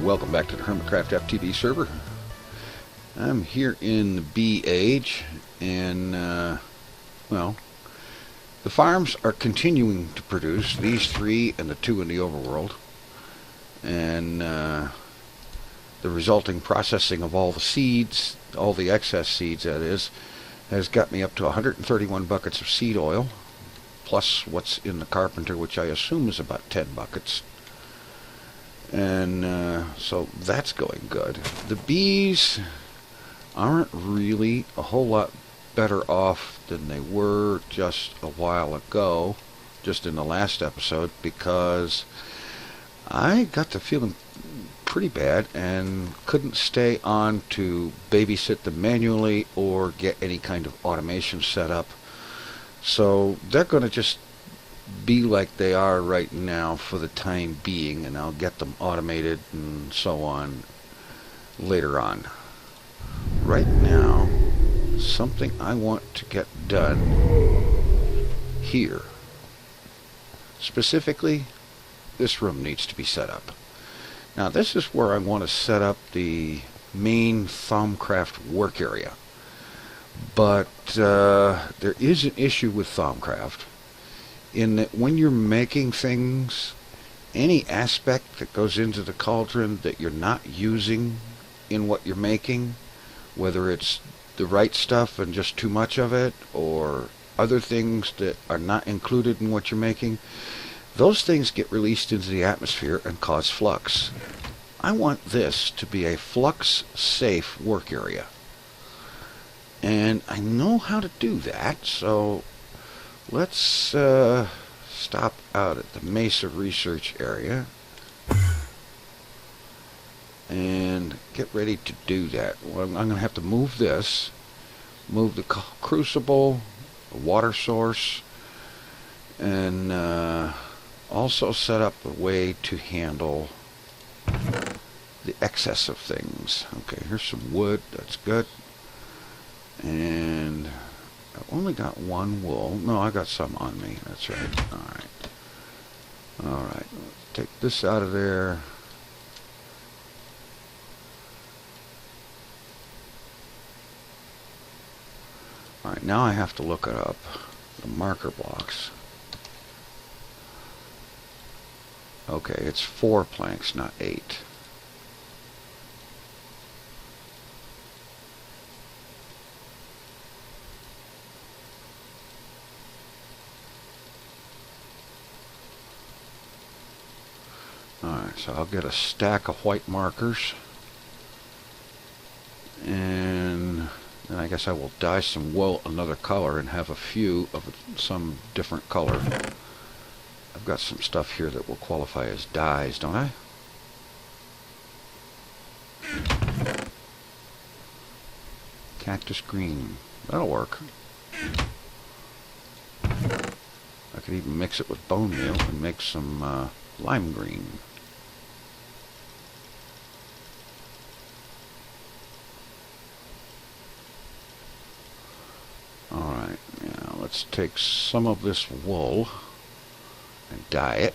Welcome back to the Hermitcraft FTB server. I'm here in the B age, and well, the farms are continuing to produce, these three and the two in the overworld, and the resulting processing of all the seeds, all the excess seeds that is, has got me up to 131 buckets of seed oil, plus what's in the carpenter, which I assume is about 10 buckets. And so that's going good. The bees aren't really a whole lot better off than they were just a while ago, just in the last episode, because I got to feeling pretty bad and couldn't stay on to babysit them manually or get any kind of automation set up. So they're going to just be like they are right now for the time being, and I'll get them automated and so on later on. Right now, something I want to get done here. Specifically, this room needs to be set up. Now this is where I want to set up the main thaumcraft work area. But there is an issue with thaumcraft, in that when you're making things, any aspect that goes into the cauldron that you're not using in what you're making, whether it's the right stuff and just too much of it, or other things that are not included in what you're making, those things get released into the atmosphere and cause flux. I want this to be a flux safe work area, and I know how to do that, so let's stop out at the Mesa research area and get ready to do that. Well, I'm going to have to move this, move the crucible, the water source, and also set up a way to handle the excess of things. Okay, here's some wood, that's good. And I've only got one wool. No, I got some on me. That's right. Alright. Alright. Let's take this out of there. Alright, now I have to look it up. The marker blocks. Okay, it's 4 planks, not 8. Alright, so I'll get a stack of white markers, and then I guess I will dye some wool another color and have a few of some different color. I've got some stuff here that will qualify as dyes, don't I? Cactus green. That'll work. I could even mix it with bone meal and make some lime green. Alright, now let's take some of this wool and dye it.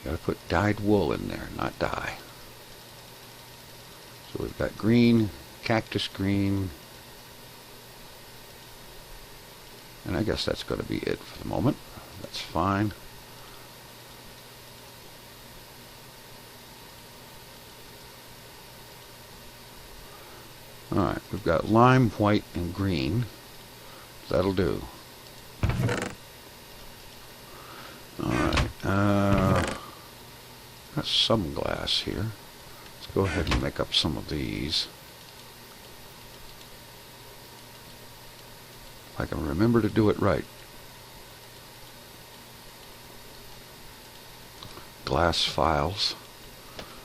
Gotta put dyed wool in there, not dye. So we've got green, cactus green, and I guess that's going to be it for the moment. That's fine. Alright, we've got lime, white, and green. That'll do. Alright, got some glass here. Let's go ahead and make up some of these. I can remember to do it right. Glass files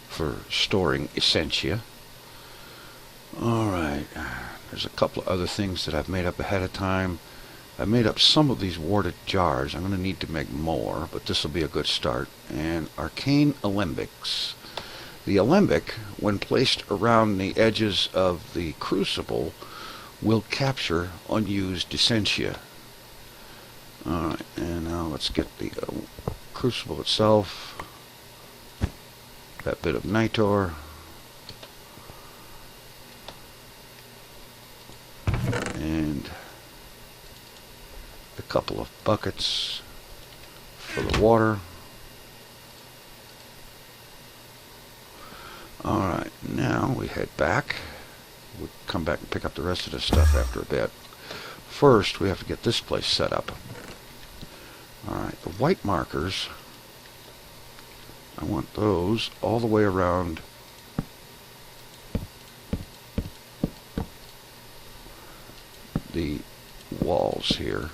for storing essentia. Alright, there's a couple of other things that I've made up ahead of time. I made up some of these warded jars. I'm going to need to make more, but this will be a good start. And arcane alembics. The alembic, when placed around the edges of the crucible, will capture unused essentia. Alright, and now let's get the crucible itself. That bit of nitor. And a couple of buckets for the water. Alright, now we head back. We'll come back and pick up the rest of this stuff after a bit. First, we have to get this place set up. Alright, the white markers, I want those all the way around the walls here,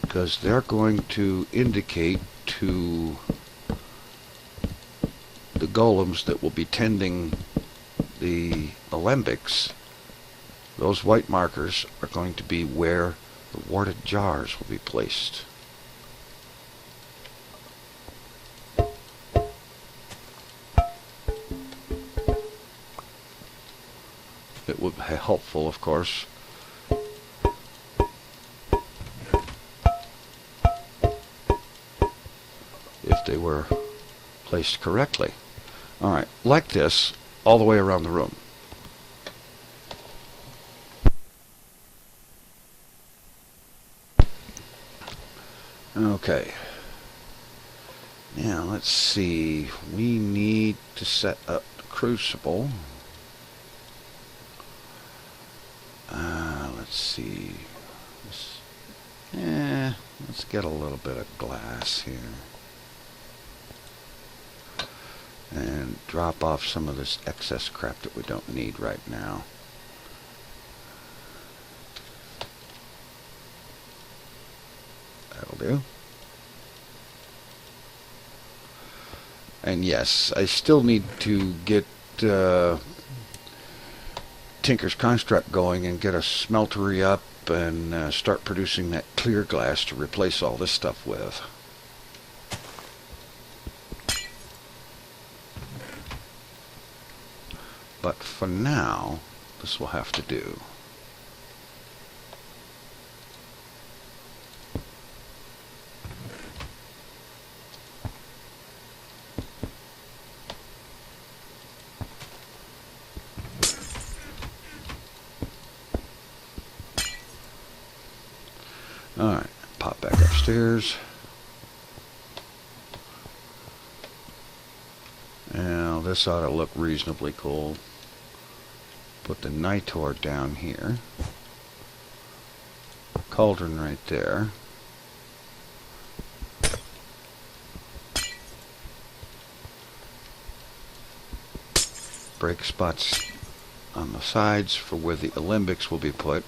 because they're going to indicate to the golems that will be tending the alembics. Those white markers are going to be where the warded jars will be placed. It would be helpful, of course, if they were placed correctly. Alright, like this, all the way around the room. Okay. Now, let's see. We need to set up the crucible. Let's see. Let's get a little bit of glass here. And drop off some of this excess crap that we don't need right now. That'll do. And yes, I still need to get Tinker's Construct going and get a smeltery up and start producing that clear glass to replace all this stuff with. But for now, this will have to do. Alright, pop back upstairs. Now, this ought to look reasonably cool. Put the nitor down here. Cauldron right there. Break spots on the sides for where the alembics will be put,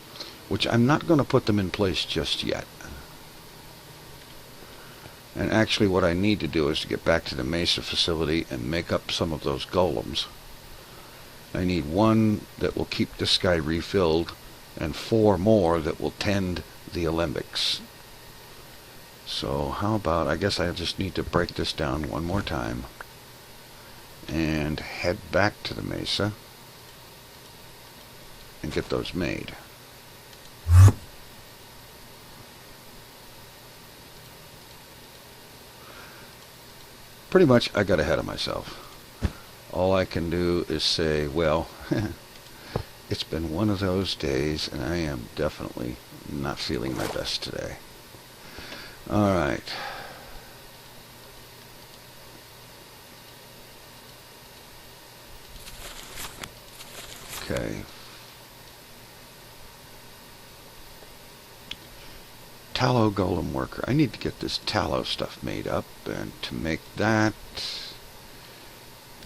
which I'm not going to put them in place just yet. And actually what I need to do is to get back to the Mesa facility and make up some of those golems. I need one that will keep this guy refilled and 4 more that will tend the alembics. So how about, I guess I just need to break this down one more time and head back to the Mesa and get those made. Pretty much I got ahead of myself. All I can do is say, well, it's been one of those days and I am definitely not feeling my best today. Alright. Okay. Tallow golem worker. I need to get this tallow stuff made up, and to make that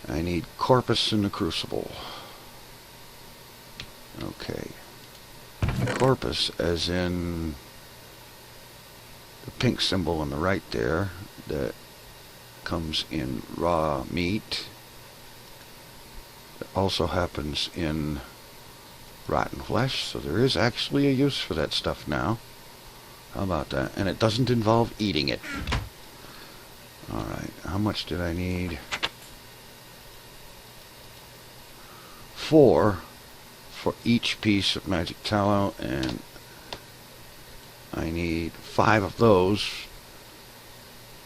I need corpus in the crucible. Okay. Corpus as in the pink symbol on the right there that comes in raw meat. It also happens in rotten flesh, so there is actually a use for that stuff now. How about that? And it doesn't involve eating it. Alright, how much did I need? 4 for each piece of magic tallow, and I need 5 of those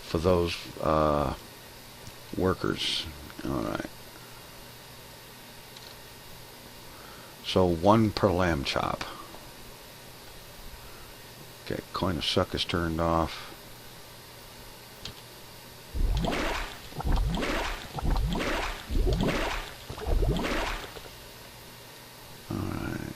for those workers. Alright. So 1 per lamb chop. Okay, coin of suck is turned off. Alright.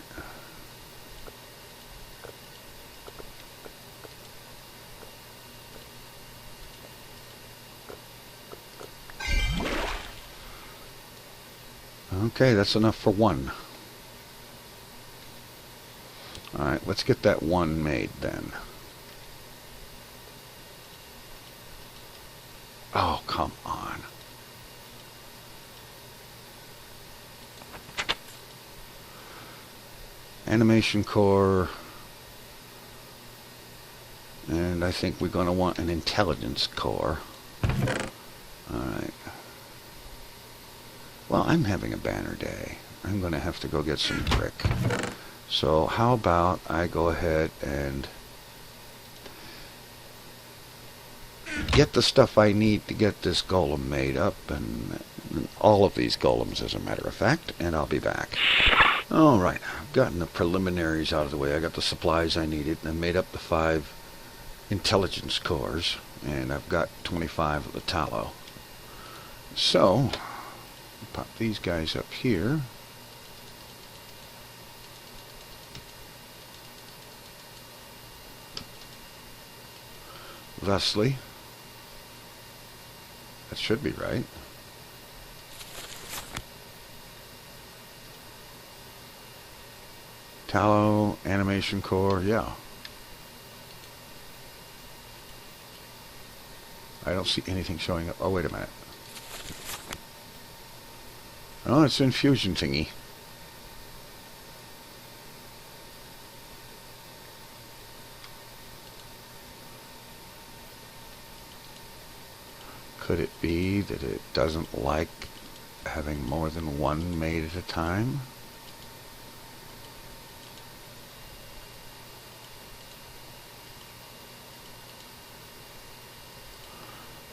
Okay, that's enough for 1. Alright, let's get that 1 made then. Oh, come on. Animation core. And I think we're going to want an intelligence core. Alright. Well, I'm having a banner day. I'm going to have to go get some brick. So how about I go ahead and get the stuff I need to get this golem made up, and all of these golems as a matter of fact, and I'll be back. Alright, I've gotten the preliminaries out of the way. I got the supplies I needed, and I made up the 5 intelligence cores, and I've got 25 of the tallow. So, pop these guys up here. Thusly, that should be right. Tallow, animation core, yeah. I don't see anything showing up. Oh, wait a minute. Oh, it's infusion thingy. Could it be that it doesn't like having more than 1 made at a time?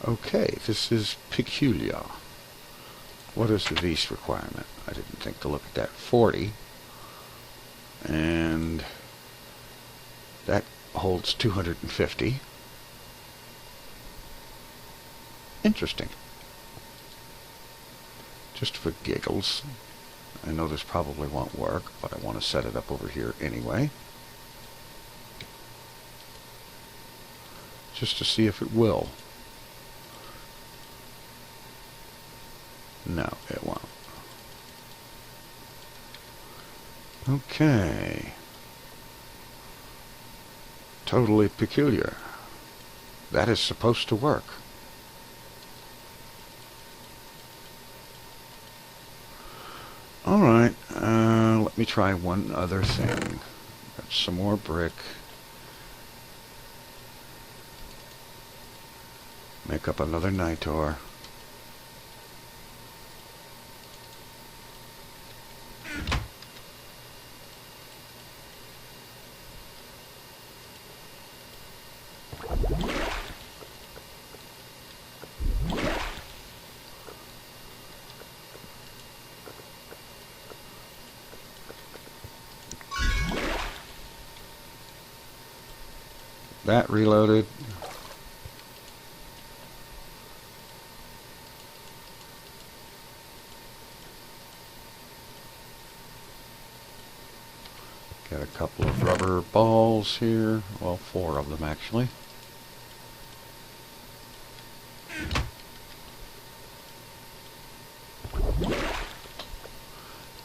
Okay, this is peculiar. What is the vis requirement? I didn't think to look at that. 40. And that holds 250. Interesting. Just for giggles. I know this probably won't work, but I want to set it up over here anyway. Just to see if it will. No, it won't. Okay. Totally peculiar. That is supposed to work. Alright, let me try one other thing. Got some more brick. Make up another nitor. That reloaded. Got a couple of rubber balls here. Well, 4 of them actually.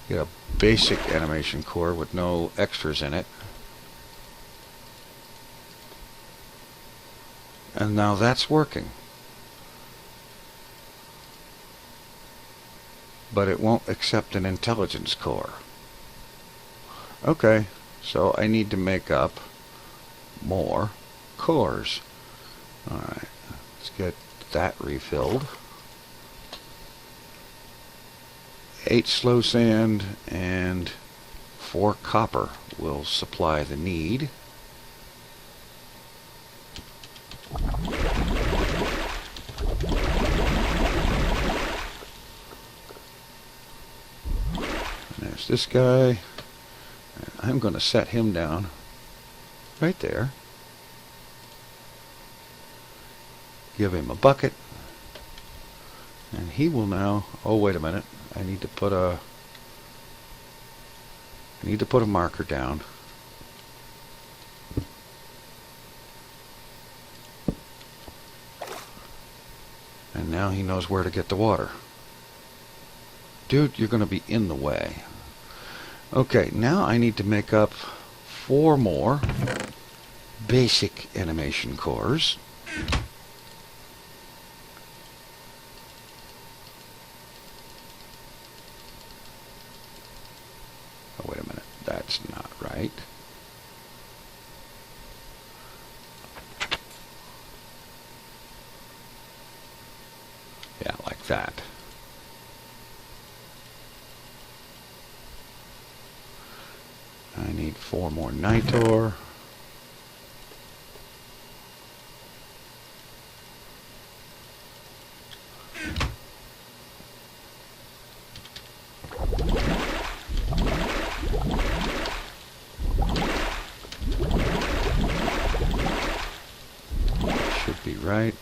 Get a basic animation core with no extras in it. And now that's working. But it won't accept an intelligence core. Okay, so I need to make up more cores. Alright, let's get that refilled. 8 slow sand and 4 copper will supply the need. There's this guy. I'm going to set him down right there. Give him a bucket. And he will now... Oh, wait a minute. I need to put a marker down. And now he knows where to get the water. Dude, you're going to be in the way. Okay, now I need to make up 4 more basic animation cores. Oh, wait a minute. That's not right. Yeah, like that. I need 4 more Nitor. Should be right.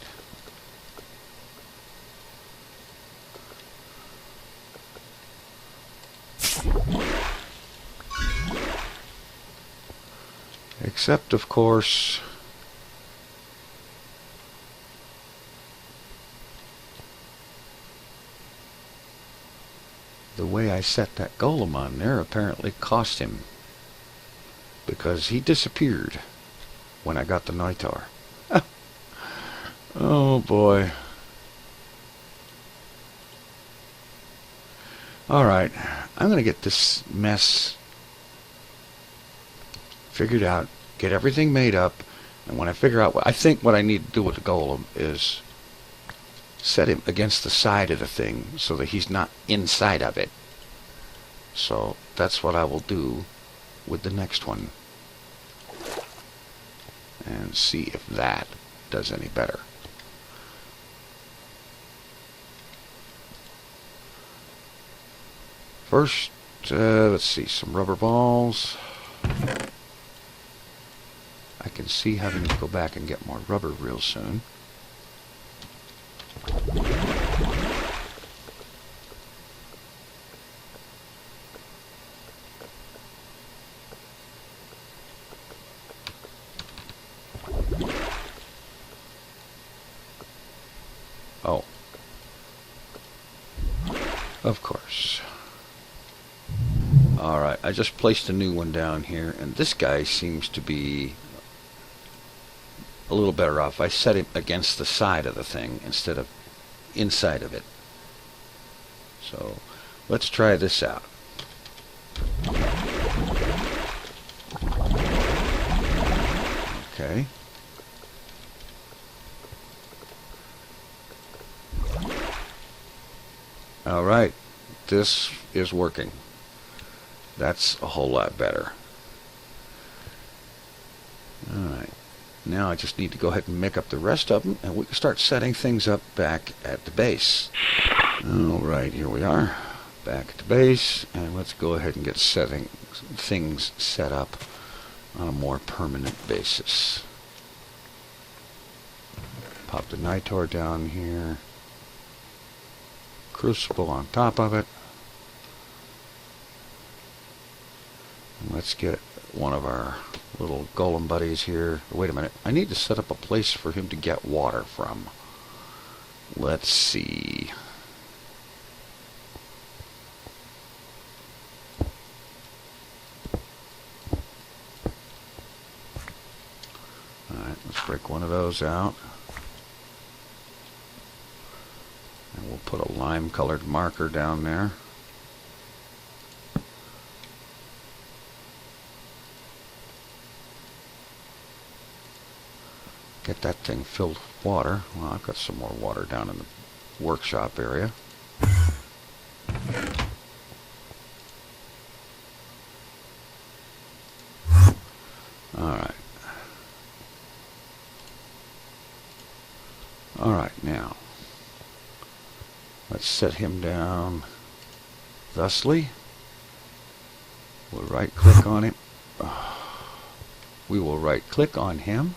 Except, of course, the way I set that golem on there apparently cost him, because he disappeared when I got the Nitor. Oh boy. Alright, I'm going to get this mess figured out, get everything made up, and when I figure out what I think what I need to do with the golem is set him against the side of the thing so that he's not inside of it. So that's what I will do with the next one, and see if that does any better. First, let's see, some rubber balls. I can see having to go back and get more rubber real soon. Oh. Of course. Alright, I just placed a new one down here, and this guy seems to be a little better off. I set it against the side of the thing instead of inside of it. So let's try this out. Okay. Alright, this is working. That's a whole lot better. Alright. Now I just need to go ahead and make up the rest of them, and we can start setting things up back at the base. Alright, here we are. Back at the base, and let's go ahead and get things set up on a more permanent basis. Pop the Nitor down here. Crucible on top of it. And let's get one of our little golem buddies here. Wait a minute. I need to set up a place for him to get water from. Let's see. Alright, let's break one of those out. And we'll put a lime colored marker down there. get that thing filled with water. Well, I've got some more water down in the workshop area. Alright. Alright, now let's set him down thusly. We'll right click on him. We will right click on him,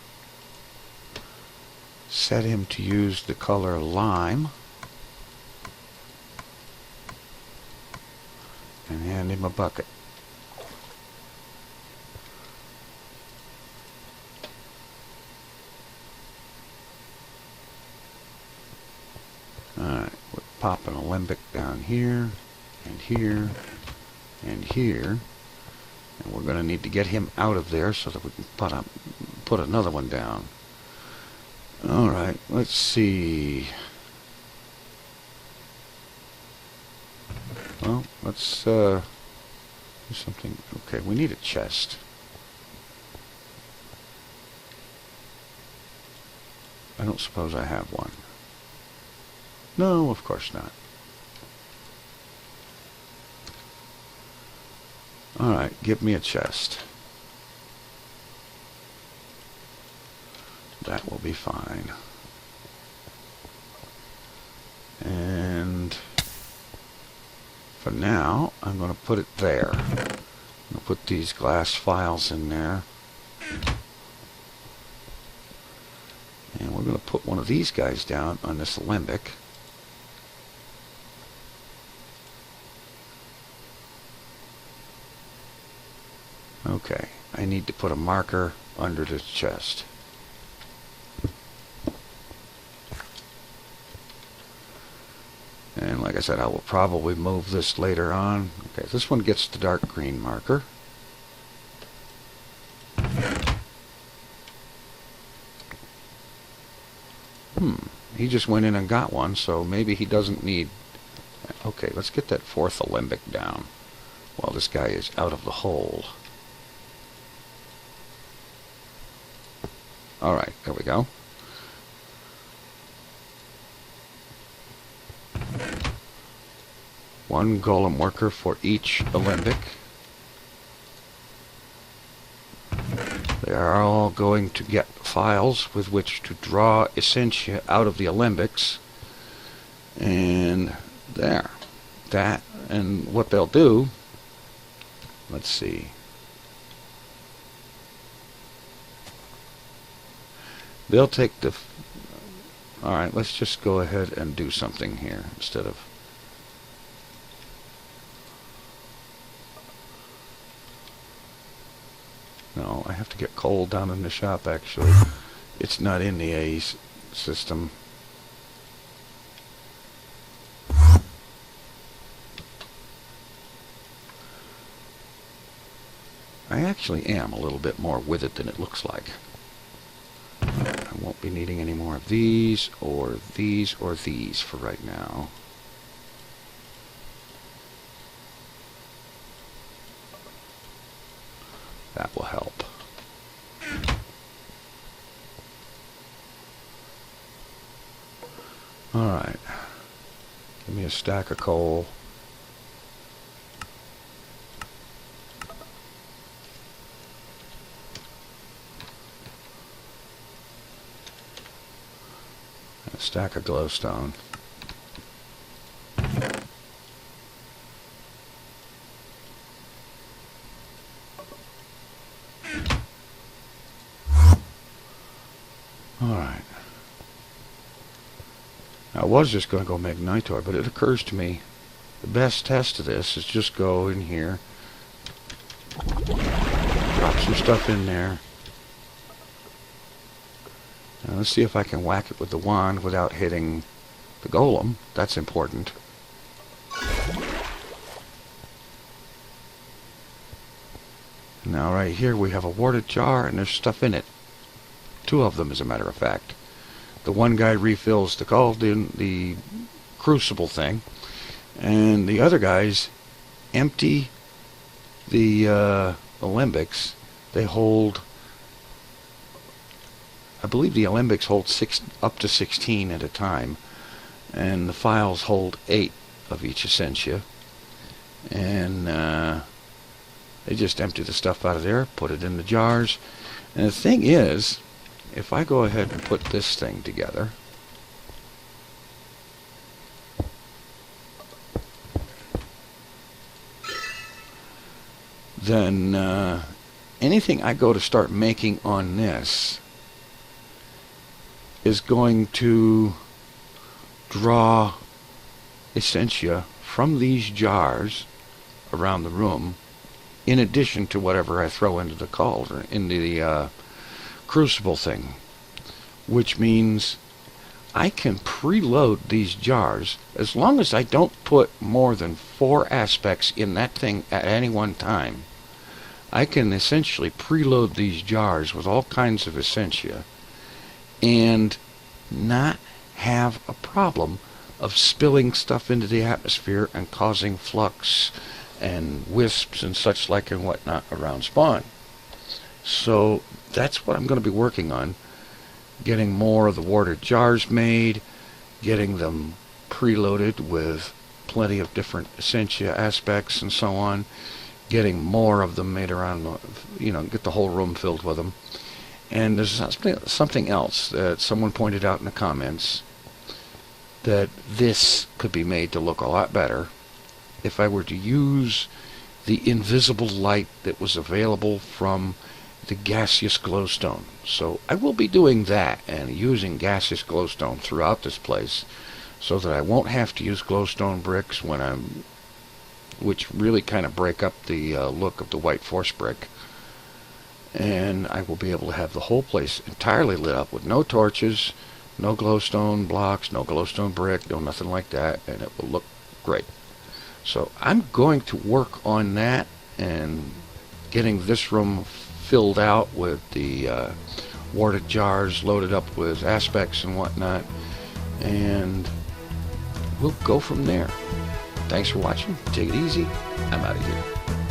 set him to use the color lime, and hand him a bucket. Alright, we're popping a limbic down here, and here, and here. And we're going to need to get him out of there so that we can put another one down. Alright, let's see. Well, let's do something. Okay, we need a chest. I don't suppose I have one. No, of course not. Alright, give me a chest. That will be fine. And for now, I'm going to put it there. I'm going to put these glass files in there. And we're going to put one of these guys down on this limbic. Okay, I need to put a marker under the chest. And like I said, I will probably move this later on. Okay, this one gets the dark green marker. He just went in and got one, so maybe he doesn't need... Okay, let's get that fourth alembic down while this guy is out of the hole. Alright, there we go. One golem worker for each alembic. They are all going to get files with which to draw essentia out of the alembics. And there. That, and what they'll do, let's see. They'll take the... Alright, let's just go ahead and do something here instead of... No, I have to get coal down in the shop, actually. It's not in the A system. I actually am a little bit more with it than it looks like. I won't be needing any more of these, or these, or these for right now. That will help. Alright. Give me a stack of coal. A stack of glowstone. Alright. I was just going to go make nitor, but it occurs to me the best test of this is just go in here, drop some stuff in there. Now let's see if I can whack it with the wand without hitting the golem. That's important. Now right here we have a warded jar and there's stuff in it. Two of them, as a matter of fact. The one guy refills the cauldron, the crucible thing, and the other guys empty the alembics. They hold I believe the alembics hold up to 16 at a time, and the files hold 8 of each essentia. And they just empty the stuff out of there, put it in the jars. And the thing is, if I go ahead and put this thing together, then anything I go to start making on this is going to draw essentia from these jars around the room, in addition to whatever I throw into the cauldron, into the crucible thing, which means I can preload these jars as long as I don't put more than 4 aspects in that thing at any one time. I can essentially preload these jars with all kinds of essentia and not have a problem of spilling stuff into the atmosphere and causing flux and wisps and such like and whatnot around spawn. So that's what I'm going to be working on, getting more of the water jars made, getting them preloaded with plenty of different essentia aspects and so on, getting more of them made around, get the whole room filled with them. And there's something else that someone pointed out in the comments, that this could be made to look a lot better if I were to use the invisible light that was available from the gaseous glowstone. So I will be doing that and using gaseous glowstone throughout this place, so that I won't have to use glowstone bricks which really kind of break up the look of the white force brick. And I will be able to have the whole place entirely lit up with no torches, no glowstone blocks, no glowstone brick, no nothing like that, and it will look great. So I'm going to work on that and getting this room filled out with the water jars loaded up with aspects and whatnot, and we'll go from there. Thanks for watching. Take it easy. I'm out of here.